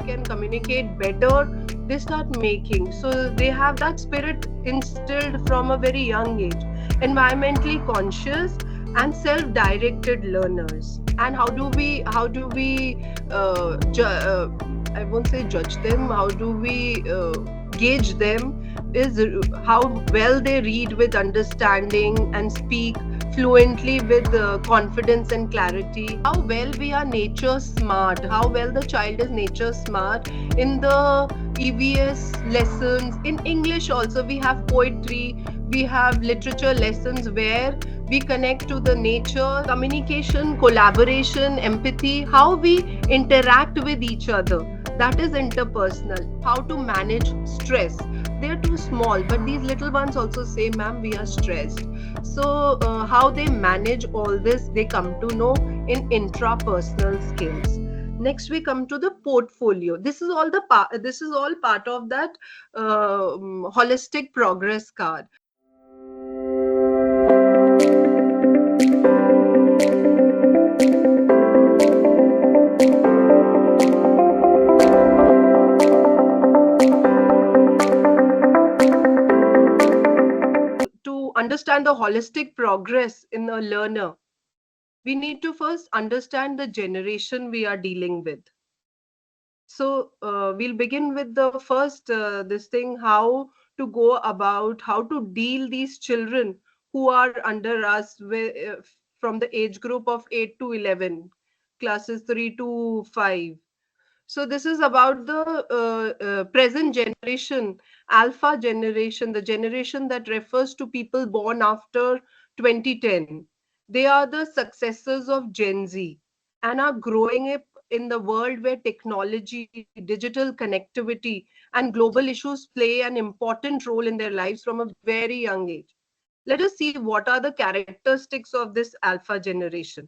can communicate better, they start making. So they have that spirit instilled from a very young age. Environmentally conscious and self-directed learners. And how do we I won't say judge them, how do we gauge them is how well they read with understanding and speak fluently with confidence and clarity, how well we are nature smart, how well the child is nature smart in the EVS lessons. In English also we have poetry, we have literature lessons where we connect to the nature, communication, collaboration, empathy, how we interact with each other. That is interpersonal. How to manage stress. They're too small, but these little ones also say, ma'am, we are stressed. So, how they manage all this, they come to know in intrapersonal skills. Next, we come to the portfolio. This is all part of that holistic progress card. To understand the holistic progress in a learner, we need to first understand the generation we are dealing with. So we'll begin with the first this thing, how to go about how to deal these children who are under us from the age group of 8 to 11, classes 3 to 5. So this is about the present generation, alpha generation, the generation that refers to people born after 2010. They are the successors of Gen Z and are growing up in the world where technology, digital connectivity, and global issues play an important role in their lives from a very young age. Let us see what are the characteristics of this alpha generation.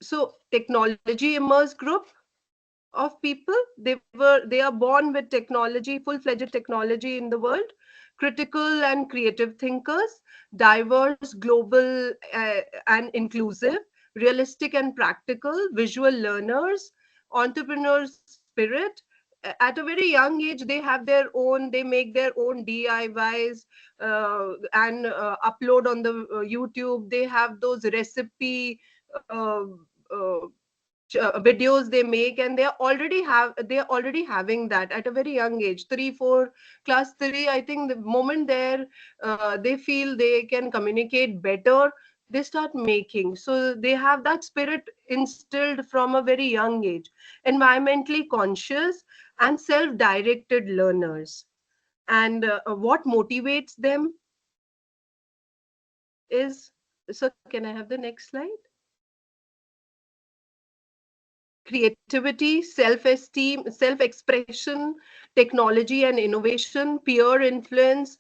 So, technology immersed group of people, they are born with technology, full-fledged technology in the world, critical and creative thinkers, diverse, global, and inclusive, realistic and practical, visual learners, entrepreneurs spirit. At a very young age they make their own DIYs and upload on the YouTube. They have those recipe uh, uh, videos they make, and they're already having that at a very young age, 3 4, class 3. I think the moment they feel they can communicate better, they start making. So they have that spirit instilled from a very young age. Environmentally conscious and self-directed learners. And what motivates them is, so can I have the next slide? Creativity, self esteem, self expression, technology and innovation, peer influence,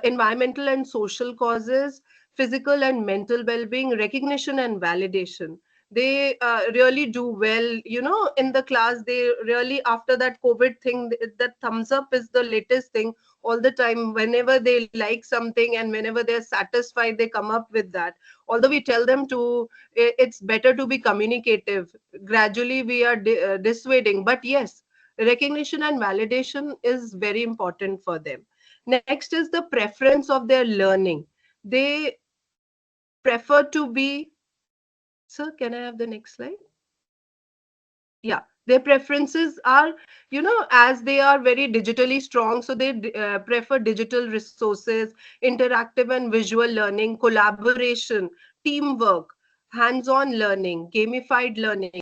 environmental and social causes, physical and mental well being, recognition and validation. They really do well, in the class. They really, after that COVID thing, that thumbs up is the latest thing all the time. Whenever they like something and whenever they're satisfied, they come up with that. Although we tell them to, it's better to be communicative. Gradually we are dissuading, but yes, recognition and validation is very important for them. Next is the preference of their learning. They prefer to be, sir, can I have the next slide? Yeah, their preferences are, as they are very digitally strong, so they prefer digital resources, interactive and visual learning, collaboration, teamwork, hands-on learning, gamified learning,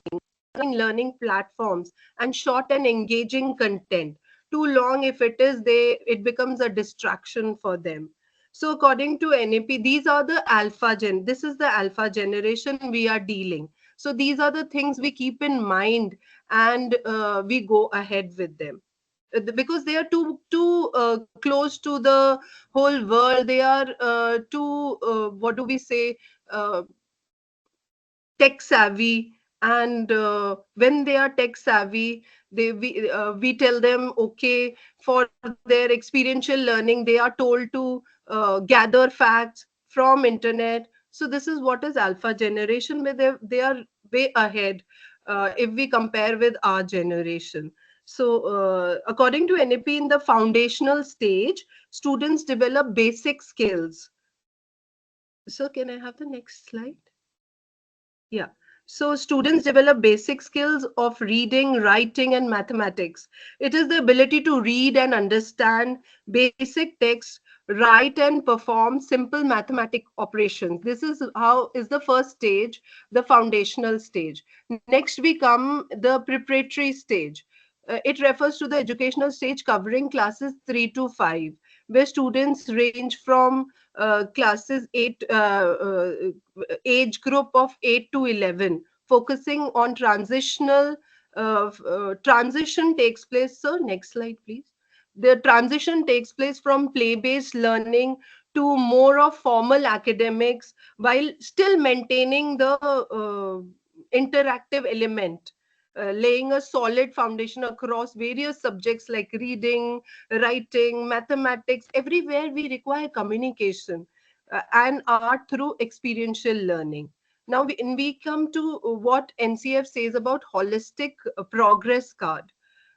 learning platforms, and short and engaging content. Too long, if it becomes a distraction for them. So according to NAP, these are the this is the alpha generation we are dealing. So these are the things we keep in mind, and we go ahead with them. Because they are too close to the whole world. They are too, what do we say, uh, tech savvy. And when they are tech savvy, we tell them, okay, for their experiential learning, they are told to gather facts from internet. So this is what is alpha generation, where they are way ahead. if we compare with our generation. So, according to NAP, in the foundational stage, students develop basic skills. So, can I have the next slide? Yeah. So students develop basic skills of reading, writing, and mathematics. It is the ability to read and understand basic text, write and perform simple mathematic operations. This is how is the first stage, the foundational stage. Next we come the preparatory stage. It refers to the educational stage covering classes 3 to 5, where students range from classes 8 age group of 8 to 11, focusing on transition takes place. So next slide please. The transition takes place from play based learning to more of formal academics, while still maintaining the interactive element, laying a solid foundation across various subjects like reading, writing, mathematics. Everywhere we require communication and art through experiential learning. Now we come to what NCF says about holistic progress card.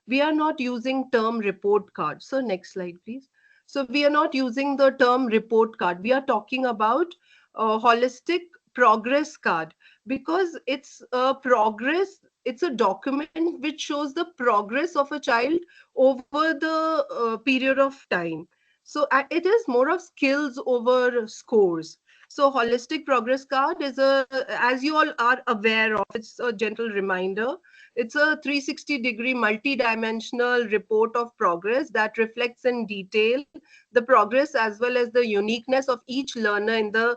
We are not using term report card. So next slide, please. So we are not using the term report card. We are talking about holistic progress card, because it's a progress, it's a document which shows the progress of a child over the period of time. So it is more of skills over scores. So holistic progress card is a, as you all are aware of, it's a gentle reminder. It's a 360-degree multi-dimensional report of progress that reflects in detail the progress as well as the uniqueness of each learner in the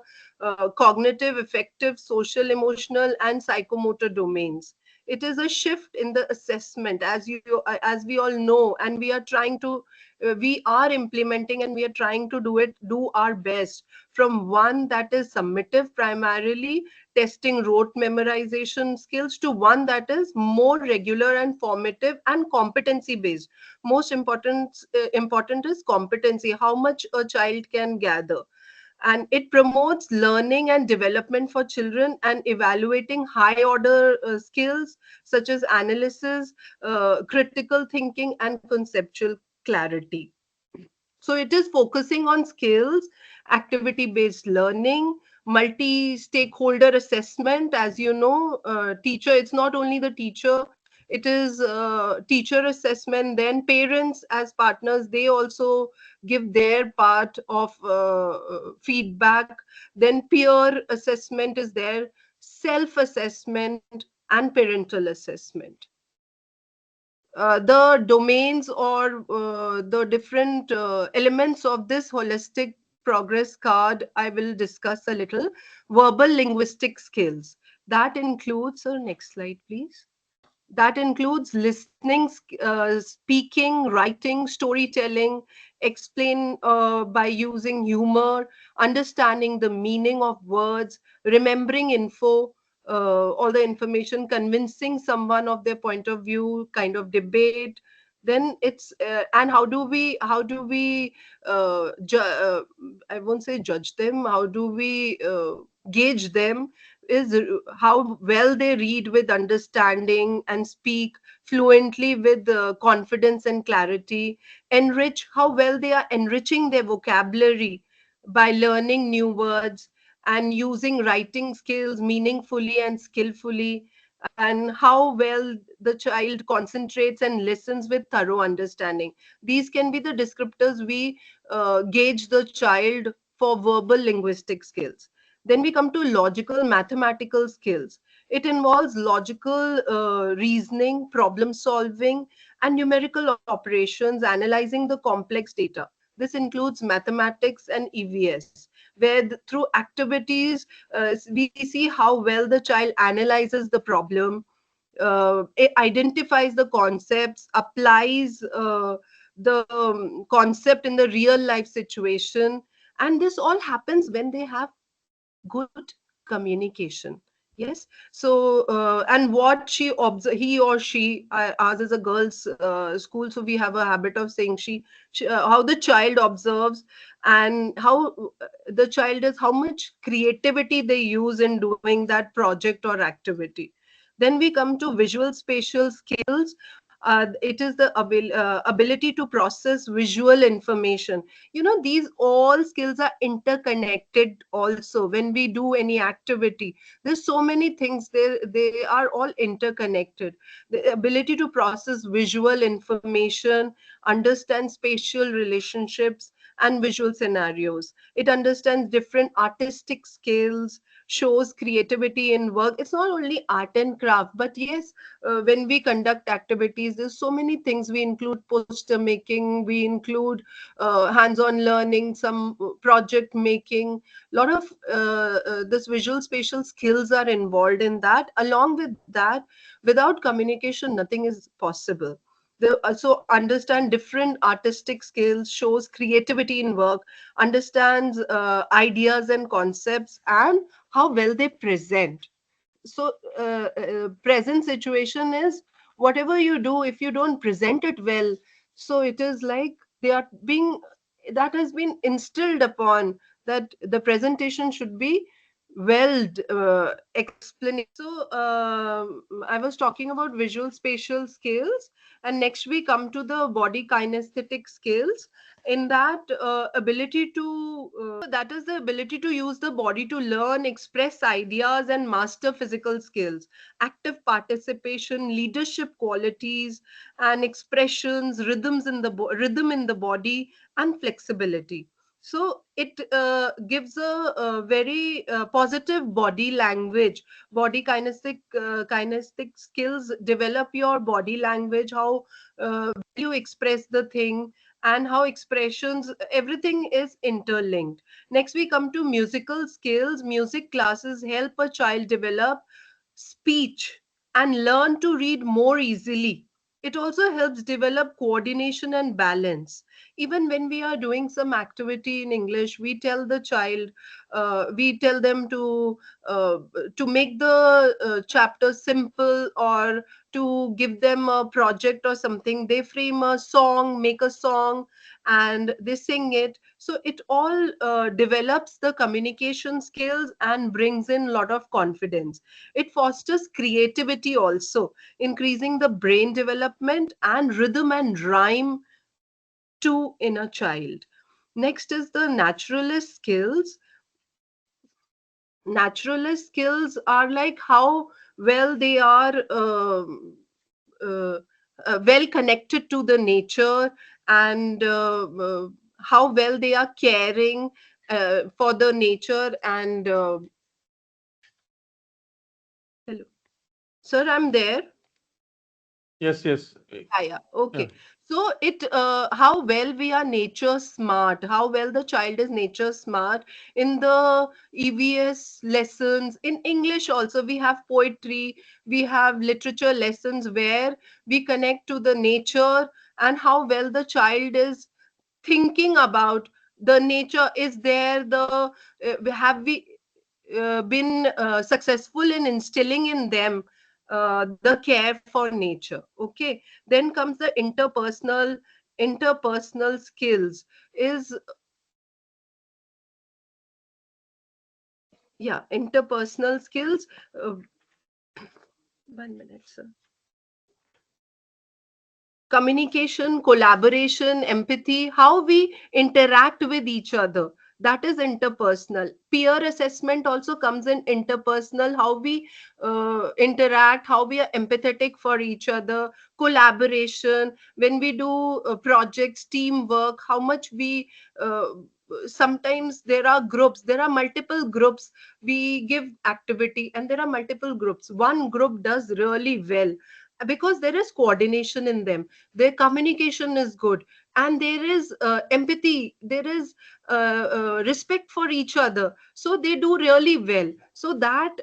cognitive, affective, social, emotional, and psychomotor domains. It is a shift in the assessment, as we all know, and we are trying to we are implementing and we are trying to do our best, from one that is summative, primarily testing rote memorization skills, to one that is more regular and formative and competency based. Most important is competency, how much a child can gather. And it promotes learning and development for children and evaluating high order skills such as analysis, critical thinking, and conceptual clarity. So it is focusing on skills, activity based learning, multi stakeholder assessment. As you know, teacher, it's not only the teacher, it is teacher assessment, then parents as partners, they also give their part of feedback. Then peer assessment is there, self assessment, and parental assessment. The domains or the different elements of this holistic progress card I will discuss a little. Verbal linguistic skills, that includes, next slide please, that includes listening, speaking, writing, storytelling, explain by using humor, understanding the meaning of words, remembering info, all the information, convincing someone of their point of view, kind of debate. Then it's and how do we I won't say judge them. How do we gauge them? Is how well they read with understanding and speak fluently with confidence and clarity. Enrich, how well they are enriching their vocabulary by learning new words and using writing skills meaningfully and skillfully. And how well the child concentrates and listens with thorough understanding. These can be the descriptors we gauge the child for verbal linguistic skills. Then we come to logical mathematical skills. It involves logical reasoning, problem solving, and numerical operations, analyzing the complex data. This includes mathematics and EVS, where through activities we see how well the child analyzes the problem, it identifies the concepts, applies the concept in the real life situation. And this all happens when they have good communication. Yes. So and what he or she, ours is a girls school, so we have a habit of saying she how the child observes, and how the child is, how much creativity they use in doing that project or activity. Then we come to visual spatial skills. It is the ability to process visual information. These all skills are interconnected also. When we do any activity, there's so many things there, they are all interconnected. The ability to process visual information, understand spatial relationships and visual scenarios. It understands different artistic skills, shows creativity in work. It's not only art and craft, but yes, when we conduct activities, there's so many things. We include poster making, we include hands-on learning, some project making. A lot of this visual spatial skills are involved in that. Along with that, without communication, nothing is possible. They also understand different artistic skills, shows creativity in work, understands ideas and concepts, and how well they present. So present situation is, whatever you do, if you don't present it well, so it is like they are being, that has been instilled upon, that the presentation should be well explanation. So I was talking about visual spatial skills, and next we come to the body kinesthetic skills. In that, ability to that is the ability to use the body to learn, express ideas, and master physical skills. Active participation, leadership qualities and expressions, rhythm in the body, and flexibility. So it gives a very positive body language. Body kinesthetic skills develop your body language, how you express the thing, and how expressions, everything is interlinked. Next we come to musical skills. Music classes help a child develop speech and learn to read more easily. It also helps develop coordination and balance. Even when we are doing some activity in English, we tell the child, we tell them uh, to make the chapter simple, or to give them a project or something. They frame a song, make a song, and they sing it. So it all develops the communication skills and brings in a lot of confidence. It fosters creativity also, increasing the brain development and rhythm and rhyme too in a child. Next is the naturalist skills. Naturalist skills are like how well they are uh, well connected to the nature, and how well they are caring for the nature. And hello, sir, I'm there. Yes, yes. Yeah, yeah. Yeah. Okay. So it how well we are nature smart, how well the child is nature smart. In the EVS lessons, in English also, we have poetry, we have literature lessons where we connect to the nature, and how well the child is thinking about the nature. Is there the have we been successful in instilling in them the care for nature. Okay, then comes the interpersonal skills is, yeah, interpersonal skills. uh, 1 minute, sir. Communication, collaboration, empathy, how we interact with each other. That is interpersonal. Peer assessment also comes in interpersonal, how we interact, how we are empathetic for each other. Collaboration, when we do projects, teamwork, how much we sometimes there are groups, there are multiple groups. We give activity and there are multiple groups. One group does really well because there is coordination in them, their communication is good, and there is empathy, there is respect for each other, so they do really well. So that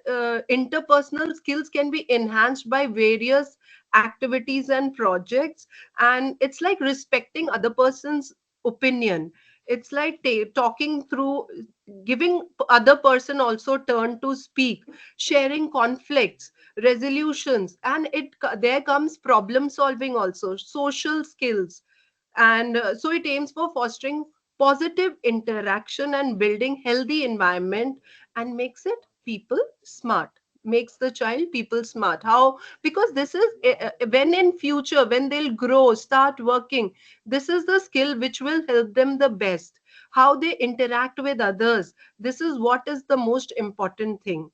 interpersonal skills can be enhanced by various activities and projects. And it's like respecting other person's opinion. It's like talking through, giving other person also turn to speak, sharing conflicts, resolutions, and there comes problem solving also, social skills. And so it aims for fostering positive interaction and building healthy environment, and makes it people smart. makes the child people smart. How? Because this is when in future, when they'll grow, start working, this is the skill which will help them the best. How they interact with others, this is what is the most important thing.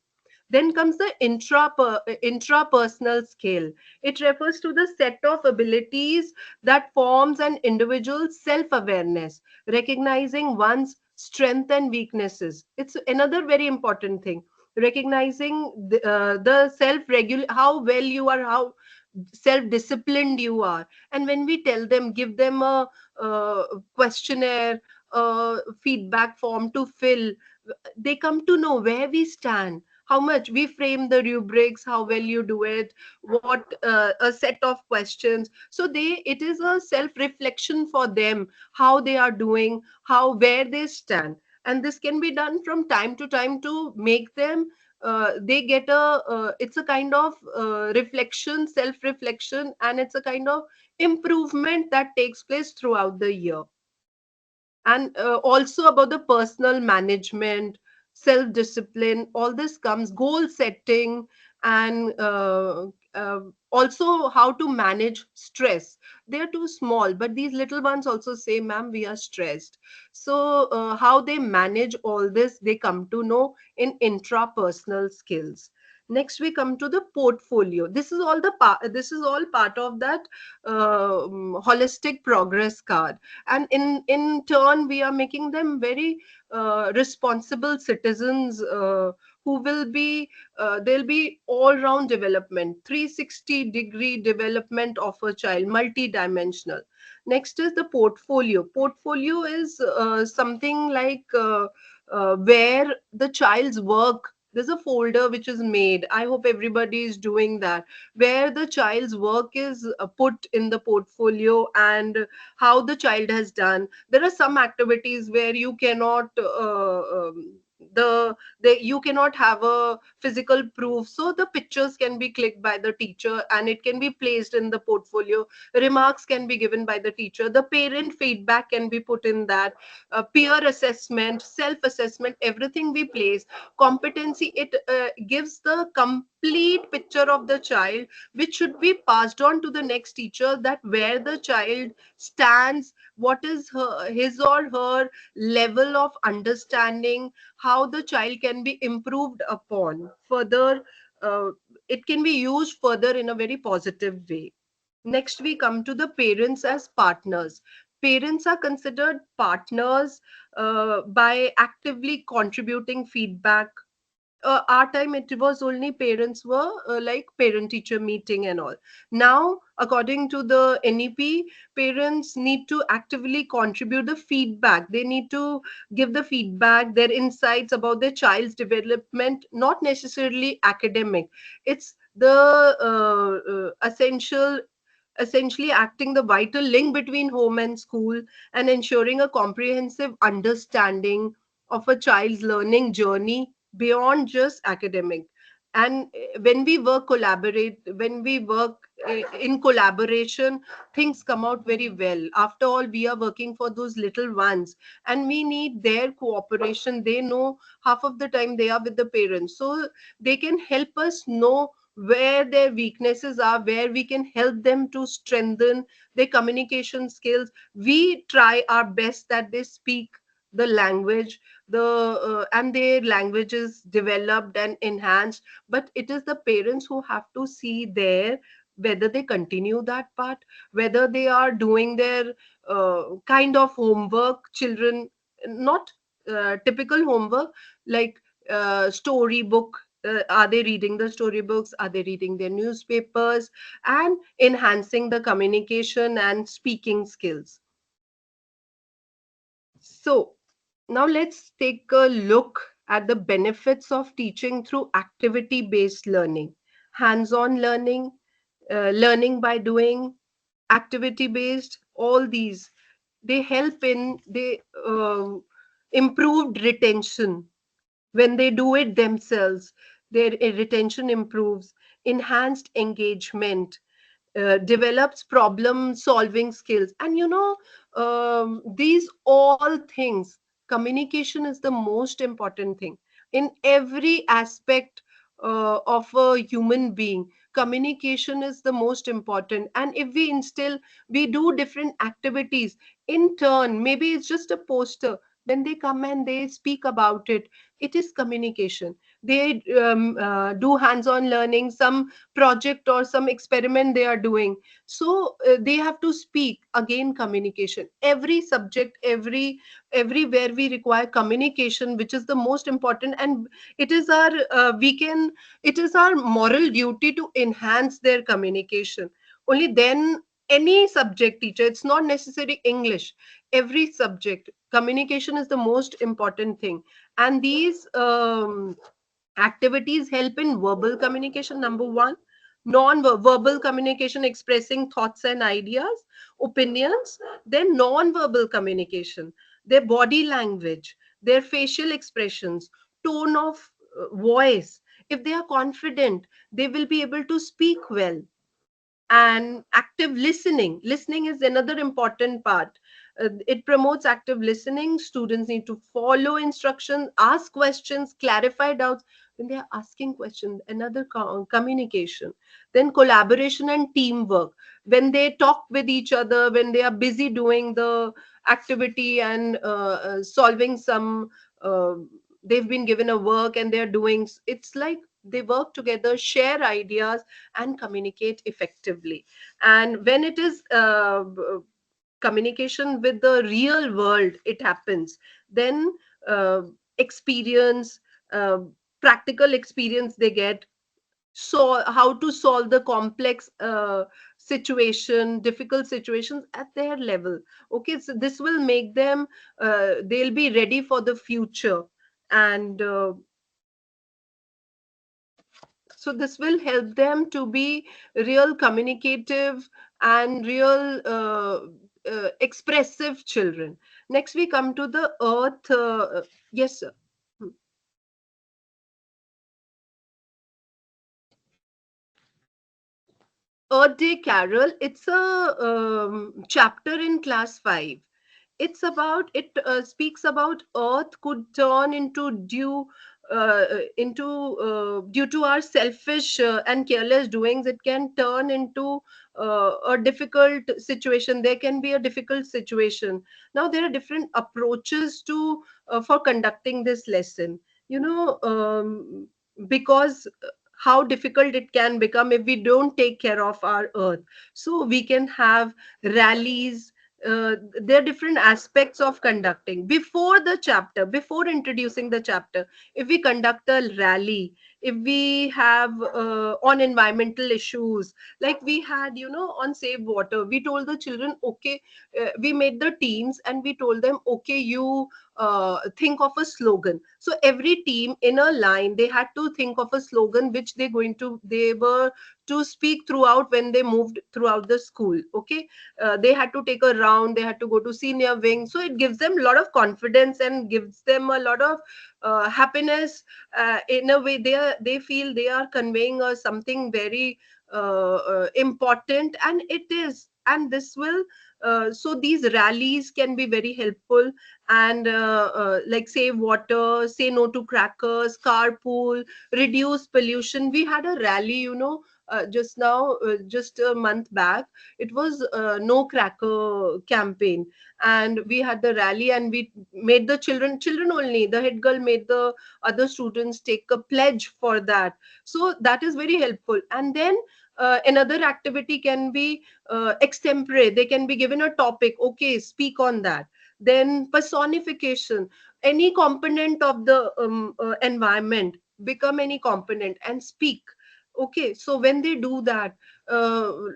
Then comes the intrapersonal skill. It refers to the set of abilities that forms an individual's self-awareness, recognizing one's strength and weaknesses. It's another very important thing. Recognizing the self-regulate, how well you are, how self-disciplined you are. And when we tell them, give them a questionnaire, feedback form to fill, they come to know where we stand, how much we frame the rubrics, how well you do it, what a set of questions. So they, it is a self reflection for them, how they are doing, how, where they stand. And this can be done from time to time to make them they get a it's a kind of reflection, self reflection, and it's a kind of improvement that takes place throughout the year. And also about the personal management, self discipline, all this comes, goal setting, and also how to manage stress. They're too small, but these little ones also say, ma'am, we are stressed. So how they manage all this, they come to know in intrapersonal skills. Next we come to the portfolio. This is all the this is all part of that holistic progress card. And in turn we are making them very responsible citizens, who will be there'll be all round development, 360-degree development of a child, multi-dimensional. Next is the portfolio. Portfolio is something like where the child's work, there's a folder which is made, I hope everybody is doing that, where the child's work is put in the portfolio, and how the child has done. There are some activities where you cannot you cannot have a physical proof, so the pictures can be clicked by the teacher and it can be placed in the portfolio. Remarks can be given by the teacher, the parent feedback can be put in that, peer assessment, self assessment, everything we place. Competency, it gives the complete picture of the child, which should be passed on to the next teacher, that where the child stands, what is his or her level of understanding, how the child can be improved upon further. uh, it can be used further in a very positive way. Next we come to the parents as partners. Parents are considered partners by actively contributing feedback. Our time it was only parents were like parent teacher meeting and all. Now according to the NEP, parents need to actively contribute the feedback, they need to give the feedback, their insights about their child's development, not necessarily academic. It's the essentially acting the vital link between home and school, and ensuring a comprehensive understanding of a child's learning journey beyond just academic. And when we work collaborate when we work in collaboration, things come out very well. After all, we are working for those little ones, and we need their cooperation. They know, half of the time they are with the parents, so they can help us know where their weaknesses are, where we can help them to strengthen their communication skills. We try our best that they speak the language, the and their language is developed and enhanced. But it is the parents who have to see there whether they continue that part, whether they are doing their kind of homework. Children, not typical homework, like storybook, are they reading the storybooks, are they reading their newspapers, and enhancing the communication and speaking skills. So now let's take a look at the benefits of teaching through activity based learning. Hands on learning, learning by doing, activity based, all these, they help in the improved retention. When they do it themselves, their retention improves, enhanced engagement, develops problem solving skills. And these all things, communication is the most important thing in every aspect. of a human being. Communication is the most important. And if we instill, we do different activities in turn, maybe it's just a poster. When they come and they speak about it, it is communication. They do hands-on learning, some project or some experiment they are doing. So they have to speak, again communication. Every subject, everywhere we require communication, which is the most important. And it is our we can it is our moral duty to enhance their communication. Only then, any subject teacher, it's not necessary English, every subject, communication is the most important thing. And these activities help in verbal communication, number one. Non-verbal communication, expressing thoughts and ideas, opinions. Then non-verbal communication, their body language, their facial expressions, tone of voice. If they are confident, they will be able to speak well. And active listening is another important part. It promotes active listening. Students need to follow instructions, ask questions, clarify doubts. When they are asking questions, another communication. Then collaboration and teamwork, when they talk with each other, when they are busy doing the activity and solving some uh, they've been given a work and they're doing, it's like they work together, share ideas, and communicate effectively. And when it is communication with the real world, it happens, then uh, experience, uh, practical experience they get. So how to solve the complex situation, difficult situations at their level. Okay, so this will make them, they'll be ready for the future. And so this will help them to be real communicative and real expressive children. Next we come to the earth. Yes, sir. Hmm. Earth Day Carol, it's a chapter in class 5. It's about, it speaks about earth could turn into dew, due to our selfish and careless doings, it can turn into a difficult situation. There can be a difficult situation. Now there are different approaches to for conducting this lesson, you know, because how difficult it can become if we don't take care of our earth. So we can have rallies. There are different aspects of conducting before the chapter, before introducing the chapter. If we conduct a rally, if we have on environmental issues, like we had, you know, on save water, we told the children, okay, we made the teams and we told them, okay, you think of a slogan. So every team in a line, they had to think of a slogan which they were to speak throughout when they moved throughout the school. Okay, they had to take a round, they had to go to senior wing, so it gives them a lot of confidence and gives them a lot of happiness. In a way, they feel they are conveying something very important, and it is. And this will so these rallies can be very helpful. And like save water, say no to crackers, carpool, reduce pollution. We had a rally, you know, just now, just a month back. It was no cracker campaign, and we had the rally, and we made the children only, the head girl made the other students take a pledge for that. So that is very helpful. And then another activity can be extempore. They can be given a topic, okay, speak on that. Then personification, any component of the environment, become any component and speak. Okay, so when they do that,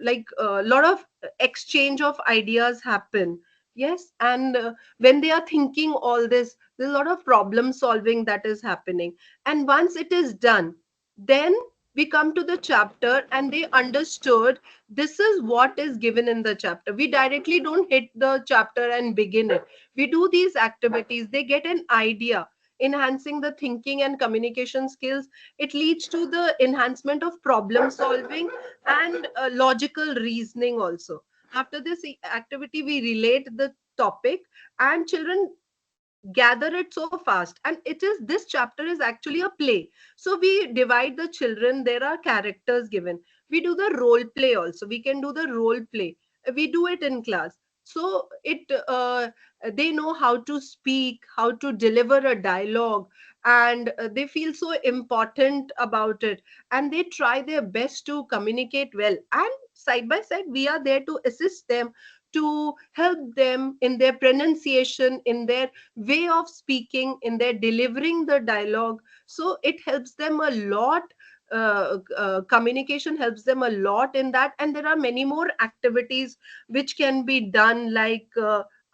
like a lot of exchange of ideas happen. Yes. And when they are thinking all this, there's a lot of problem solving that is happening. And once it is done, then we come to the chapter and they understood this is what is given in the chapter. We directly don't hit the chapter and begin it. We do these activities, they get an idea, enhancing the thinking and communication skills. It leads to the enhancement of problem solving and logical reasoning also. After this activity, we relate the topic, and children gather it so fast. And it is, this chapter is actually a play. So we divide the children, there are characters given. We do the role play also, we can do the role play. We do it in class. So it they know how to speak, how to deliver a dialogue, and they feel so important about it, and they try their best to communicate well. And side by side we are there to assist them, to help them in their pronunciation, in their way of speaking, in their delivering the dialogue. So it helps them a lot. Communication helps them a lot in that. And there are many more activities which can be done, like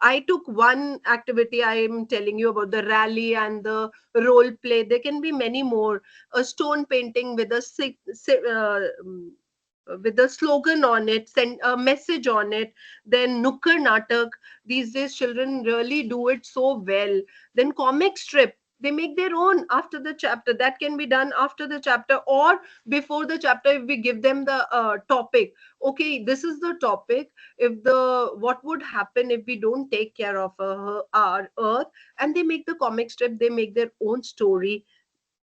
I took one activity, I am telling you about the rally and the role play. There can be many more. A stone painting with a with a slogan on it, send a message on it. Then nukkar natak, these days children really do it so well. Then comic strip, they make their own after the chapter. That can be done after the chapter or before the chapter. If we give them the topic, okay, this is the topic. If the what would happen if we don't take care of our earth, and they make the comic strip, they make their own story.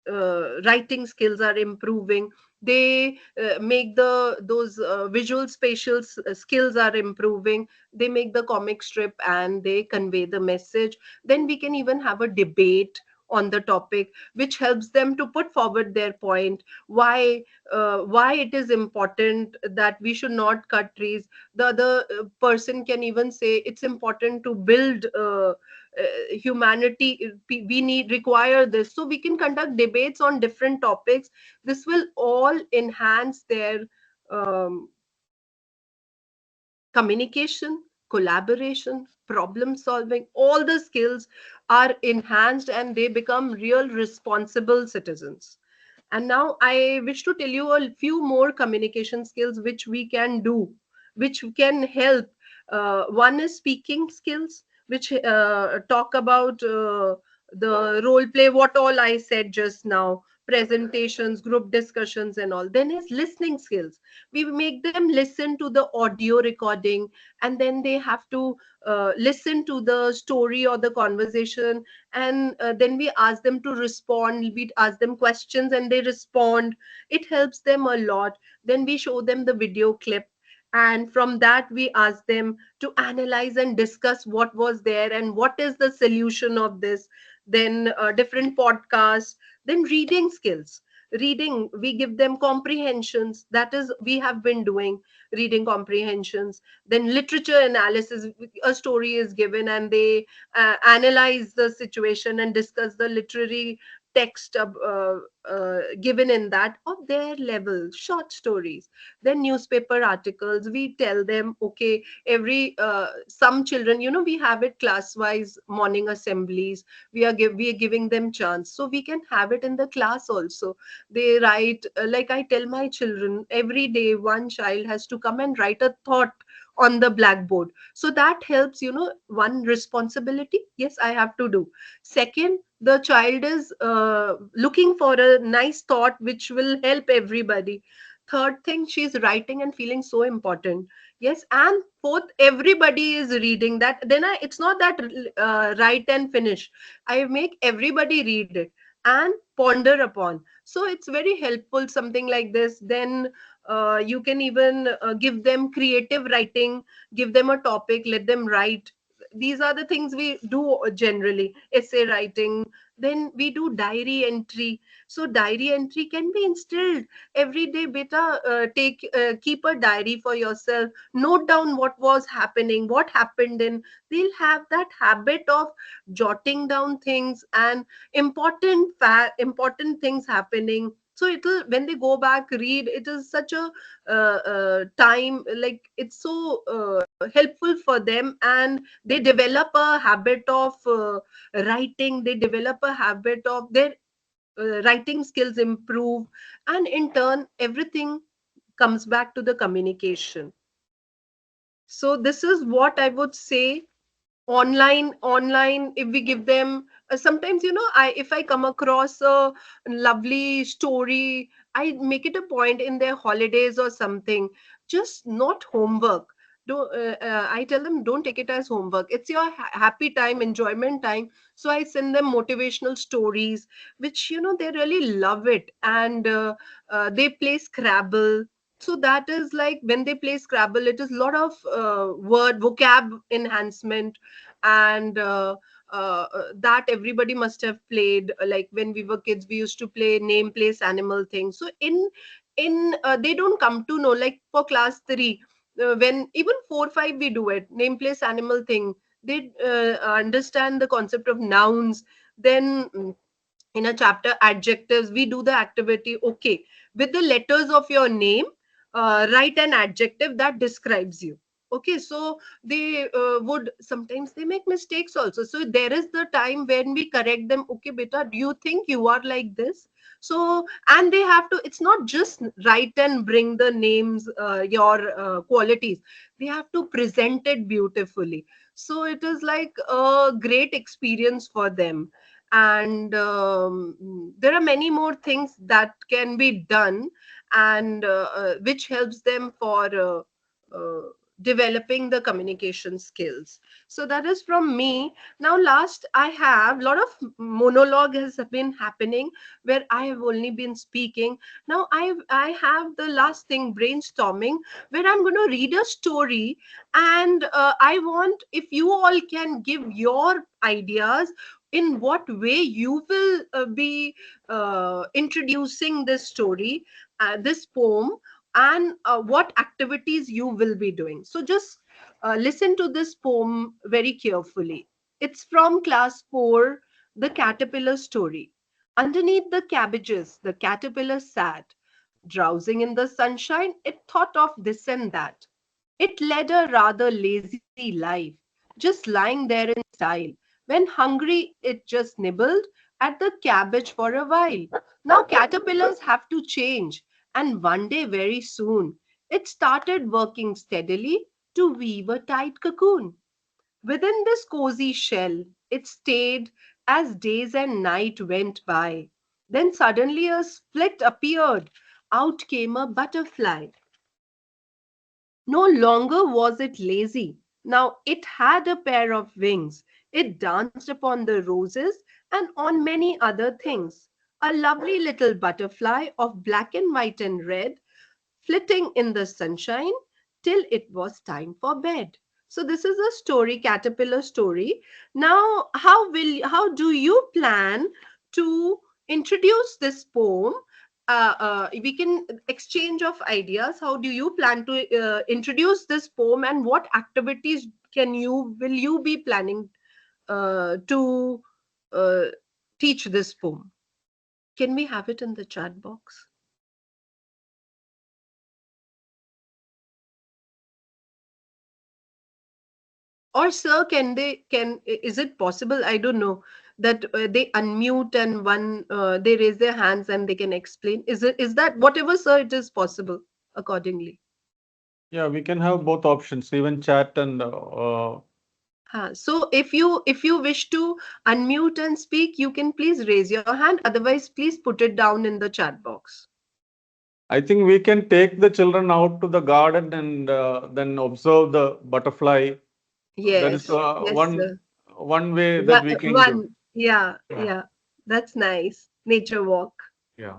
Writing skills are improving. They make the those visual spatial skills are improving. They make the comic strip and they convey the message. Then we can even have a debate on the topic, which helps them to put forward their point. Why it is important that we should not cut trees. The other person can even say it's important to build humanity. We need require this, so we can conduct debates on different topics. This will all enhance their um, communication, collaboration, problem solving. All the skills are enhanced and they become real responsible citizens. And now I wish to tell you a few more communication skills which we can do, which can help. One is speaking skills, which talk about the role play, what all I said just now, presentations, group discussions, and all. Then is listening skills. We make them listen to the audio recording, and then they have to listen to the story or the conversation. And then we ask them to respond. We ask them questions and they respond. It helps them a lot. Then we show them the video clip, and from that we ask them to analyze and discuss what was there and what is the solution of this. Then different podcasts. Then reading skills. Reading, we give them comprehensions. That is, we have been doing reading comprehensions. Then literature analysis. A story is given and they analyze the situation and discuss the literary text given in that of their level. Short stories. Then newspaper articles, we tell them, okay, every some children, we have it class wise morning assemblies. We are giving them chance, so we can have it in the class also. They write, like I tell my children, every day one child has to come and write a thought on the blackboard. So that helps. One, responsibility, yes, I have to do. Second, the child is looking for a nice thought which will help everybody. Third thing, she's writing and feeling so important. Yes. And fourth, everybody is reading that. Then it's not that write and finish. I make everybody read it and ponder upon. So it's very helpful, something like this. Then you can even give them creative writing. Give them a topic, let them write. These are the things we do generally. Essay writing. Then we do diary entry. So diary entry can be instilled every day. Beta, take keep a diary for yourself. Note down what was happening, what happened in. They'll have that habit of jotting down things and important things happening. So it'll, when they go back read, it is such a time, like it's so helpful for them. And they develop a habit of writing. They develop a habit of their writing skills improve. And in turn, everything comes back to the communication. So this is what I would say. Online, if we give them sometimes, I if I come across a lovely story, I make it a point in their holidays or something. Just not homework, don't I tell them, don't take it as homework. It's your happy time, enjoyment time. So I send them motivational stories, which they really love it. And they play Scrabble. So that is like, when they play Scrabble, it is a lot of word vocab enhancement. And that everybody must have played. Like when we were kids, we used to play name place animal thing. So in they don't come to know, like for class 3, when even 4 5 we do it, name place animal thing. They understand the concept of nouns. Then in a chapter adjectives, we do the activity. Okay, with the letters of your name, write an adjective that describes you. Okay, so they would sometimes they make mistakes also, so there is the time when we correct them. Okay beta, do you think you are like this? So, and they have to, it's not just write and bring the names, your qualities. They have to present it beautifully. So it is like a great experience for them. And there are many more things that can be done, and which helps them for uh, developing the communication skills. So that is from me. Now last, I have a lot of monologue has been happening, where I have only been speaking. Now I have the last thing, brainstorming, where I'm going to read a story. And I want, if you all can give your ideas, in what way you will be introducing this story, this poem, and what activities you will be doing. So just listen to this poem very carefully. It's from class 4, The Caterpillar Story. Underneath the cabbages, the caterpillar sat, drowsing in the sunshine. It thought of this and that. It led a rather lazy life, just lying there in style. When hungry, it just nibbled at the cabbage for a while. Now caterpillars have to change, and one day very soon, it started working steadily to weave a tight cocoon. Within this cozy shell, it stayed as days and night went by. Then suddenly a split appeared. Out came a butterfly. No longer was it lazy. Now it had a pair of wings. It danced upon the roses and on many other things. A lovely little butterfly of black and white and red, flitting in the sunshine till it was time for bed. So this is a story, caterpillar story. Now, how do you plan to introduce this poem? We can exchange of ideas. How do you plan to introduce this poem, and what activities will you be planning to uh, teach this poem? Can we have it in the chat box? Or sir, is it possible, I don't know, that they unmute and one they raise their hands and they can explain? Is that whatever, sir, it is possible accordingly? Yeah, we can have both options, even chat and So if you wish to unmute and speak, you can please raise your hand. Otherwise, please put it down in the chat box. I think we can take the children out to the garden and then observe the butterfly. That is Yes, yes, sir. one way that we can do. One, yeah, Yeah, yeah. That's nice. Nature walk. yeah.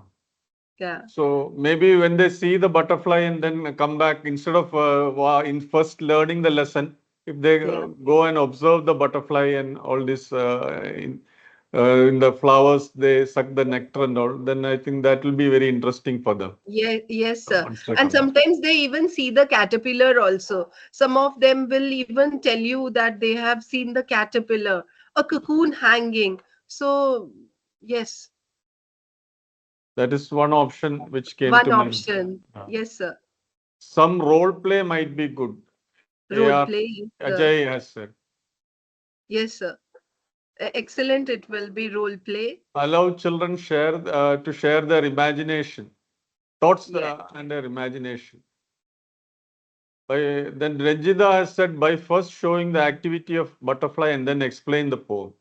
Yeah, So maybe when they see the butterfly and then come back, instead of in first learning the lesson, if they yeah. go and observe the butterfly and all this in the flowers, they suck the nectar and all, then I think that will be very interesting for them Yeah, yes, sir. once they And come back. sometimes they even see the caterpillar also. Some of them will even tell you that they have seen the caterpillar, a cocoon hanging. So, yes, That is one option which came one to mind. option. Uh, Yes, sir. Some role play might be good. Role AR play. Yes, sir. Ajay has said. Yes, sir. Excellent. It will be role play. Allow children to share their imagination, thoughts Yeah. and their imagination. Then Ranjita has said by first showing the activity of butterfly and then explain the poem.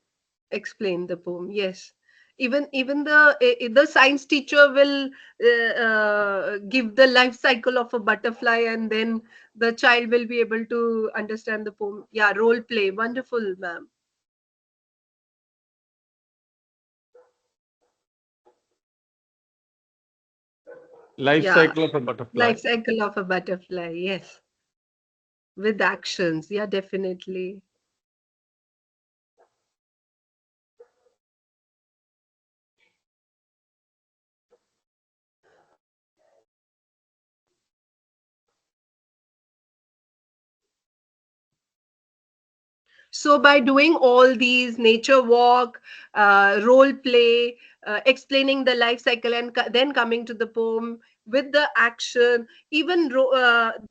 Explain the poem. Yes. Even the science teacher will give the life cycle of a butterfly, and then the child will be able to understand the poem. Yeah, role play, wonderful, ma'am. Life Yeah, cycle of a butterfly. life cycle of a butterfly, yes, with actions. Yeah, definitely. So by doing all these nature walk, role play, explaining the life cycle, and then coming to the poem with the action, even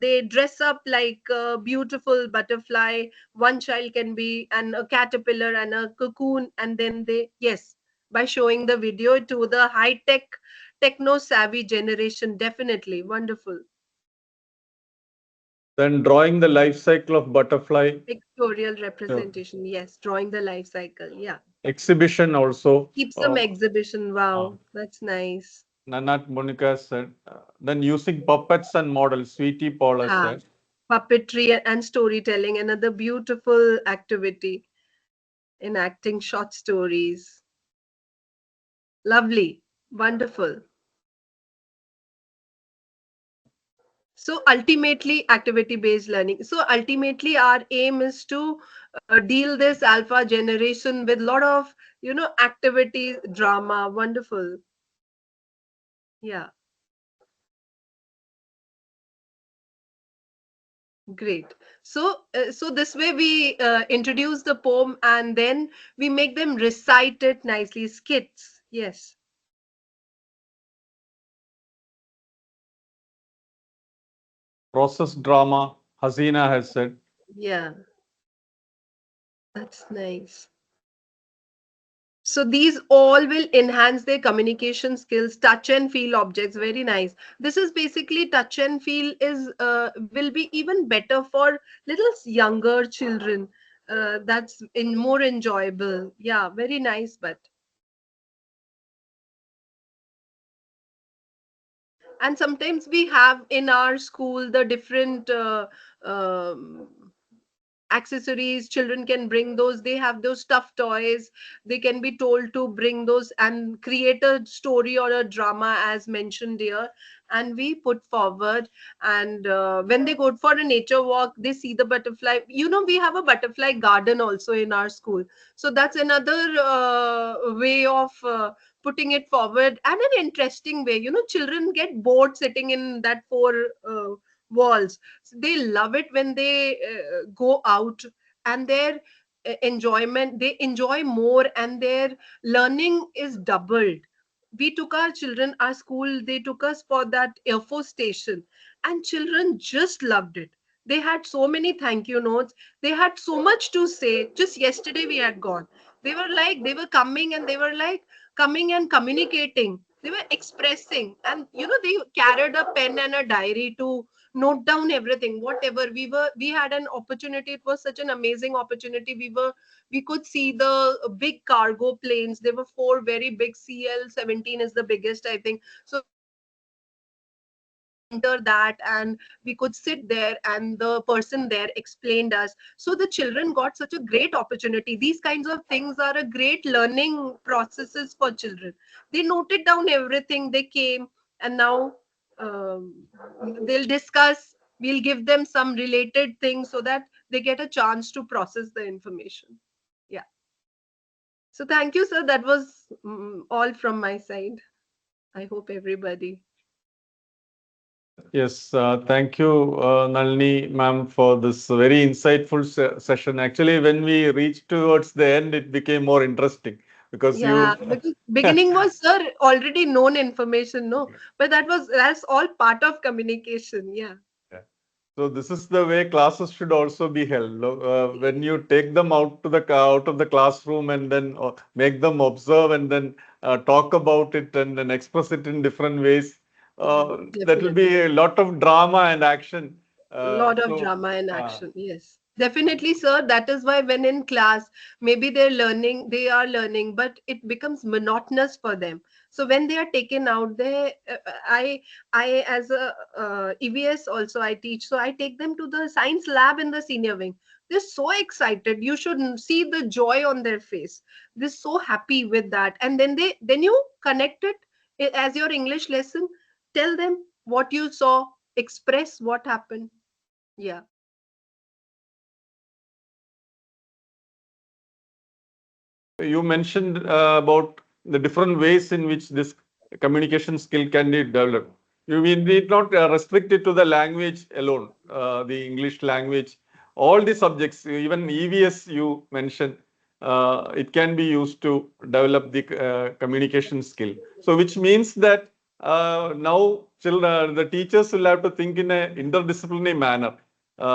they dress up like a beautiful butterfly. One child can be and a caterpillar and a cocoon, and then they, yes, by showing the video to the high tech, techno savvy generation, definitely wonderful. Then drawing the life cycle of butterfly. Pictorial uh, representation, yes, drawing the life cycle, yeah. Exhibition also. Keep some exhibition. Uh, Wow, that's nice. Nanat Monica said. Then using puppets and models, Sweetie Paula Ah, said. puppetry and storytelling, another beautiful activity. Enacting short stories. Lovely, wonderful. So ultimately, activity-based learning. So ultimately, our aim is to deal this alpha generation with lot of, activities, drama. Wonderful. Yeah. Great. So this way we introduce the poem, and then we make them recite it nicely, skits. Yes. Process drama, Hasina has said. Yeah, that's nice. So these all will enhance their communication skills, touch and feel objects. Very nice. This is basically touch and feel is will be even better for little younger children. That's in more enjoyable. Yeah, very nice. But and sometimes we have in our school the different um, accessories. Children can bring those. They have those stuffed toys. They can be told to bring those and create a story or a drama as mentioned here, and we put forward. And when they go for a nature walk, they see the butterfly. We have a butterfly garden also in our school. So that's another way of putting it forward, and an interesting way. Children get bored sitting in that four walls. They love it when they go out, and their enjoyment, they enjoy more, and their learning is doubled. We took our children, our school, they took us for that air force station, and children just loved it. They had so many thank you notes. They had so much to say. Just yesterday we had gone. They were coming, and they were like coming and communicating. They were expressing, and they carried a pen and a diary to note down everything, whatever we had an opportunity. It was such an amazing opportunity. We could see the big cargo planes. There were four very big. CL-17 is the biggest, I think. So we could enter that, and we could sit there, and the person there explained us. So the children got such a great opportunity. These kinds of things are a great learning processes for children. They noted down everything. They came, and now um, they'll discuss. We'll give them some related things so that they get a chance to process the information. Yeah. So thank you, sir. That was all from my side. I hope everybody. Yes, thank you, Nalini ma'am, for this very insightful session. Actually, when we reached towards the end, it became more interesting because Yeah, you. because beginning was, sir, already known information, no, but that's all part of communication. Yeah. Yeah. So this is the way classes should also be held. When you take them out to the out of the classroom and then make them observe and then talk about it and then express it in different ways, that will Definitely. be a lot of drama and action. Lot of So drama and uh, action. Yes. Definitely, sir. That is why when in class, maybe they are learning, but it becomes monotonous for them. So when they are taken out, as a EVS also I teach, so I take them to the science lab in the senior wing. They're so excited. You should see the joy on their face. They're so happy with that, and then you connect it as your English lesson. Tell them what you saw, express what happened. Yeah. You mentioned about the different ways in which this communication skill can be developed. You mean need not restrict it to the language alone, the English language. All the subjects, even EVS you mentioned, it can be used to develop the communication skill. So, which means that now children, the teachers will have to think in an interdisciplinary manner,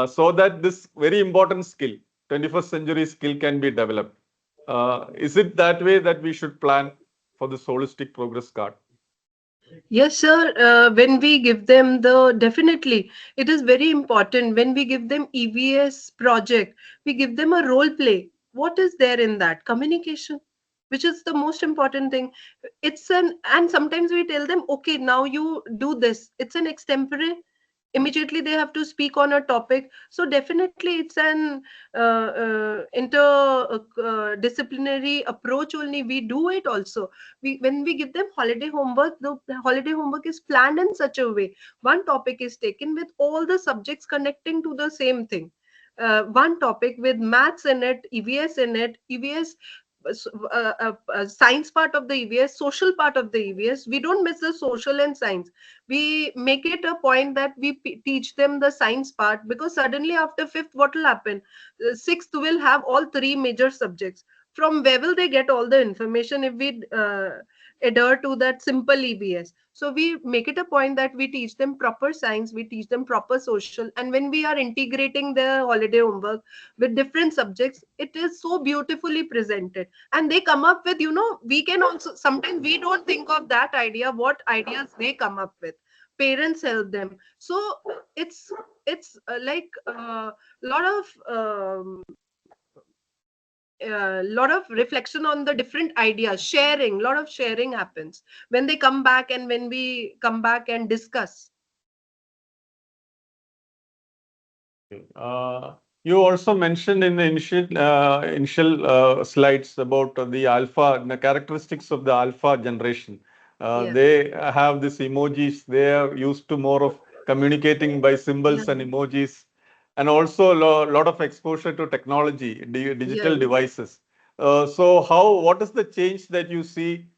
so that this very important skill, 21st century skill, can be developed. Is it that way that we should plan for this holistic progress card? Yes, sir. When we give them the, definitely, it is very important. When we give them EVS project, we give them a role play. What is there in that? Communication, which is the most important thing. And sometimes we tell them, okay, now you do this. It's an extempore. Immediately they have to speak on a topic. So definitely it's an interdisciplinary approach only. We do it also. When we give them holiday homework, the holiday homework is planned in such a way. One topic is taken with all the subjects connecting to the same thing. One topic with maths in it, EVS in it, EVS, science part of the EVS, social part of the EVS. We don't miss the social and science. We make it a point that we teach them the science part, because suddenly after fifth, what will happen? Sixth will have all three major subjects. From where will they get all the information if we adhere to that simple EVS? So we make it a point that we teach them proper science, we teach them proper social, and when we are integrating their holiday homework with different subjects, it is so beautifully presented. And they come up with, we can also, sometimes we don't think of that idea, what ideas they come up with. Parents help them. So it's like a lot of lot of reflection on the different ideas, sharing, lot of sharing happens when they come back, and when we come back and discuss. Uh, you also mentioned in the initial slides about the alpha, the characteristics of the alpha generation. Yeah. They have these emojis. They are used to more of communicating by Yeah. symbols and emojis, and also a lot of exposure to technology, Yeah. digital devices. So, what is the change that you see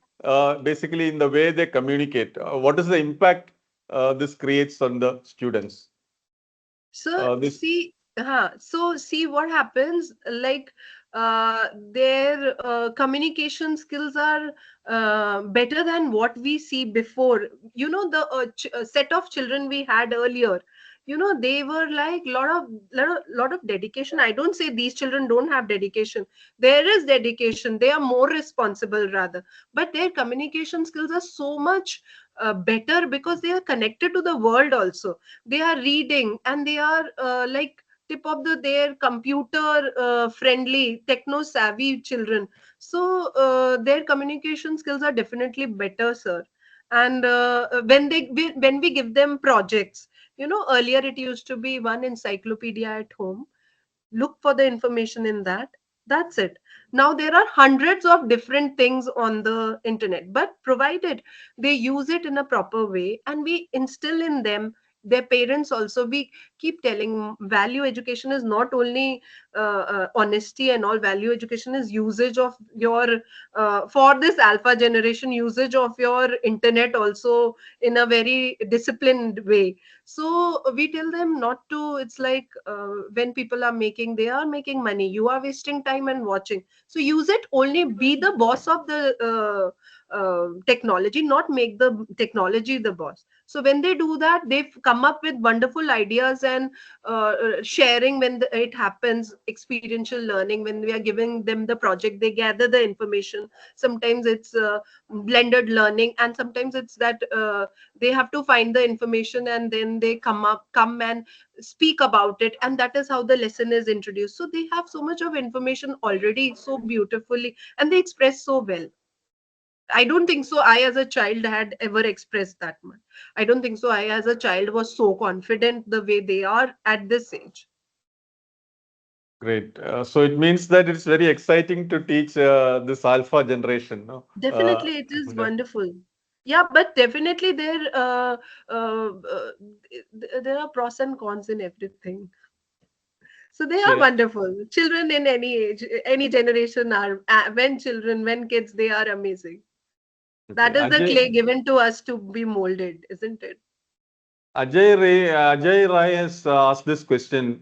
basically in the way they communicate? What is the impact this creates on the students? So This see what happens, like their communication skills are better than what we see before. The set of children we had earlier, they were like lot of dedication. I don't say these children don't have dedication. There is dedication. They are more responsible rather, but their communication skills are so much better, because they are connected to the world also. They are reading, and they are like tip of their computer friendly, techno savvy children. So their communication skills are definitely better, sir. And when we give them projects, earlier it used to be one encyclopedia at home, look for the information in that. That's it. Now there are hundreds of different things on the internet, but provided they use it in a proper way, and we instill in them, their parents also, we keep telling value education is not only honesty and all. Value education is usage of your for this alpha generation, usage of your internet also in a very disciplined way. So we tell them not to. It's like when people are making, they are making money, you are wasting time and watching. So use it only, be the boss of the technology, not make the technology the boss. So when they do that, they've come up with wonderful ideas, and sharing when it happens, experiential learning, when we are giving them the project, they gather the information. Sometimes it's blended learning, and sometimes it's that they have to find the information and then they come and speak about it, and that is how the lesson is introduced. So they have so much of information already so beautifully, and they express so well. I don't think so I as a child had ever expressed that much. I don't think so I as a child was so confident the way they are at this age. Great. So it means that it's very exciting to teach this alpha generation, no? Definitely, it is wonderful. Yeah, but definitely there are pros and cons in everything. So they are Okay. wonderful. Children in any age, any generation are, when children, when kids, they are amazing. Okay. That is the clay given to us to be molded, isn't it? Ajay Rai has asked this question.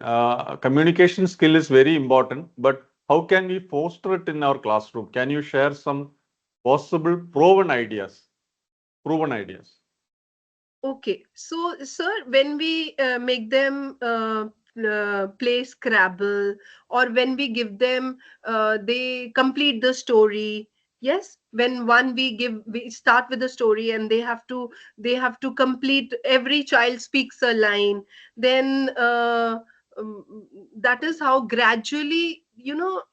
Communication skill is very important, but how can we foster it in our classroom? Can you share some possible proven ideas? Proven ideas. Okay, so sir, when we make them play Scrabble, or when we give them, they complete the story. Yes, when one we start with the story, and they have to complete. Every child speaks a line. Then that is how gradually,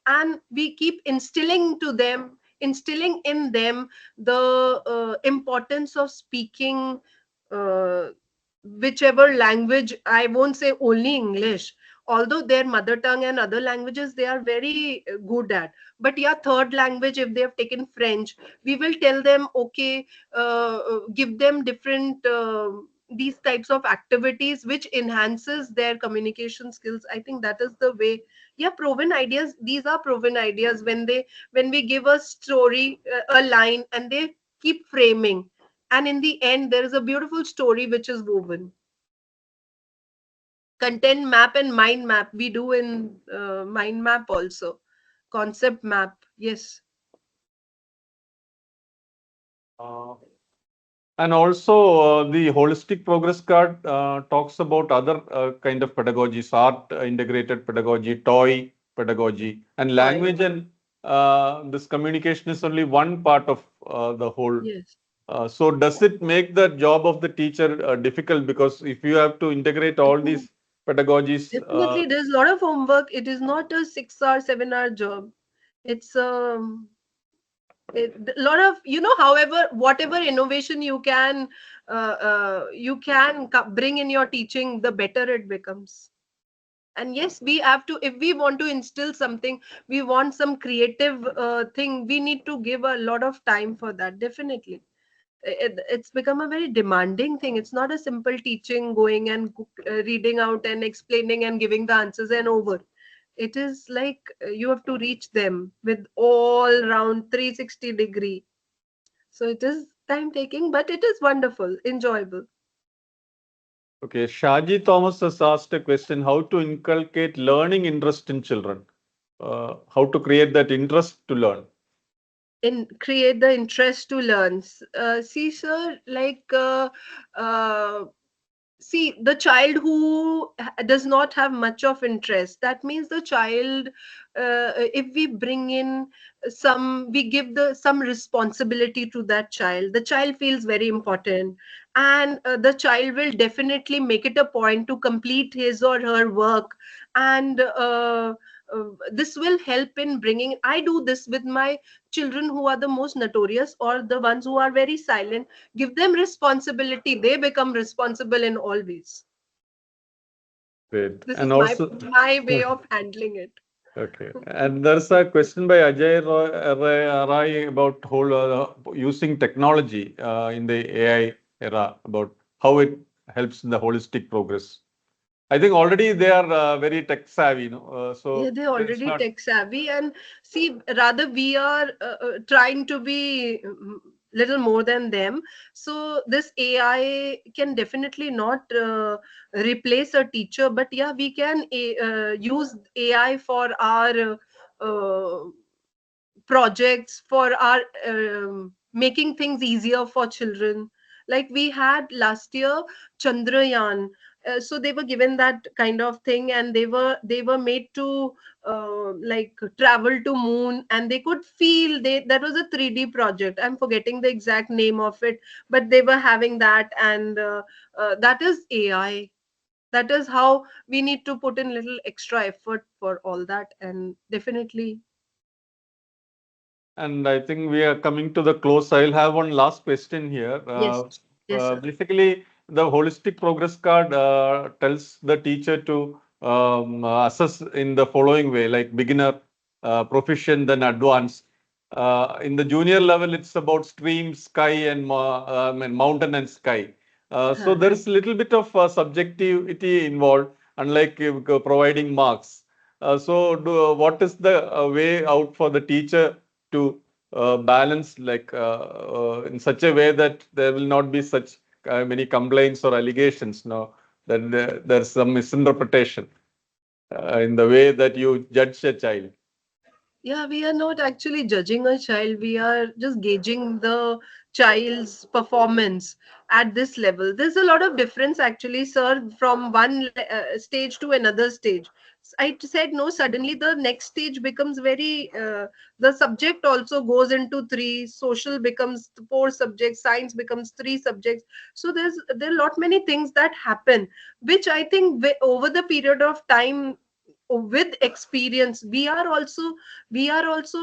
and we keep instilling in them the importance of speaking, uh, whichever language. I won't say only English, although their mother tongue and other languages they are very good at. But yeah, third language, if they have taken French, we will tell them, okay, give them different these types of activities which enhances their communication skills. I think that is the way. Yeah, proven ideas, these are proven ideas. When we give a story, a line, and they keep framing, and in the end there is a beautiful story which is woven. Content map and mind map we do in mind map also. Concept map, yes. Uh, And also, the holistic progress card talks about other kind of pedagogies, art integrated pedagogy, toy pedagogy, and Toy, language and this communication is only one part of the whole. yes. So, does it make the job of the teacher difficult? Because if you have to integrate all these pedagogies, Definitely there's a lot of homework. It is not a 6 hour 7 hour job. It's a lot of, however, whatever innovation you can bring in your teaching, the better it becomes. And yes, we have to, if we want to instill something, we want some creative thing, we need to give a lot of time for that. Definitely, it's become a very demanding thing. It's not a simple teaching, going and reading out and explaining and giving the answers and over. It is like you have to reach them with all round 360-degree. So it is time taking, but it is wonderful, enjoyable. okay, Shaji Thomas has asked a question: how to inculcate learning interest in children? How to create that interest to learn? In create the interest to learn. See sir, like uh, see, the child who does not have much of interest, that means the child, if we bring in we give the some responsibility to that child, the child feels very important, and the child will definitely make it a point to complete his or her work. And this will help in bringing, I do this with my children who are the most notorious or the ones who are very silent. Give them responsibility, they become responsible in all ways. Great. This And is my also, my way of handling it. okay. And there's a question by Ajay Rai about whole using technology in the AI era, about how it helps in the holistic progress. I think already they are very tech savvy, Yeah, so they it's already not tech savvy, and see, rather we are trying to be little more than them. So this AI can definitely not replace a teacher, but yeah, we can use AI for our projects, for our making things easier for children. Like we had last year Chandrayaan. So they were given that kind of thing, and they were made to like travel to moon, and they could feel, they that was a 3D project. I'm forgetting the exact name of it, but they were having that. And that is AI. That is how we need to put in little extra effort for all that. And definitely, And I think we are coming to the close. I'll have one last question here. yes, yes, sir. Basically, the holistic progress card tells the teacher to assess in the following way, like beginner, proficient, then advanced. In the junior level, it's about stream, sky, and mountain and sky. So there Uh-huh. is a little bit of subjectivity involved, unlike providing marks. What is the way out for the teacher to balance, like in such a way that there will not be such many complaints or allegations, no, that there's some misinterpretation in the way that you judge a child. Yeah, we are not actually judging a child. We are just gauging the child's performance at this level. There's a lot of difference, actually, sir, from one stage to another stage. I said no, suddenly the next stage becomes very, the subject also goes into three, social becomes four subjects, science becomes three subjects. So there are lot many things that happen, which I think over the period of time, with experience, we are also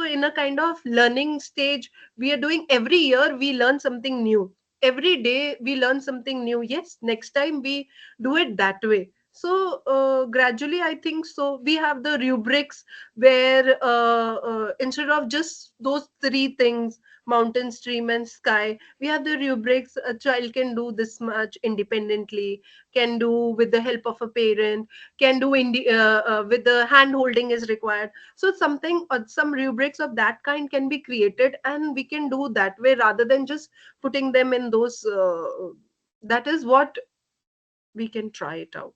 in a kind of learning stage. We are doing, every year we learn something new, every day we learn something new. Yes, next time we do it that way. So gradually, I think so, we have the rubrics where instead of just those three things, mountain, stream and sky, we have the rubrics. A child can do this much independently, can do with the help of a parent, can do with the hand holding is required. So something, some rubrics of that kind can be created, and we can do that way rather than just putting them in those, that is what we can try it out.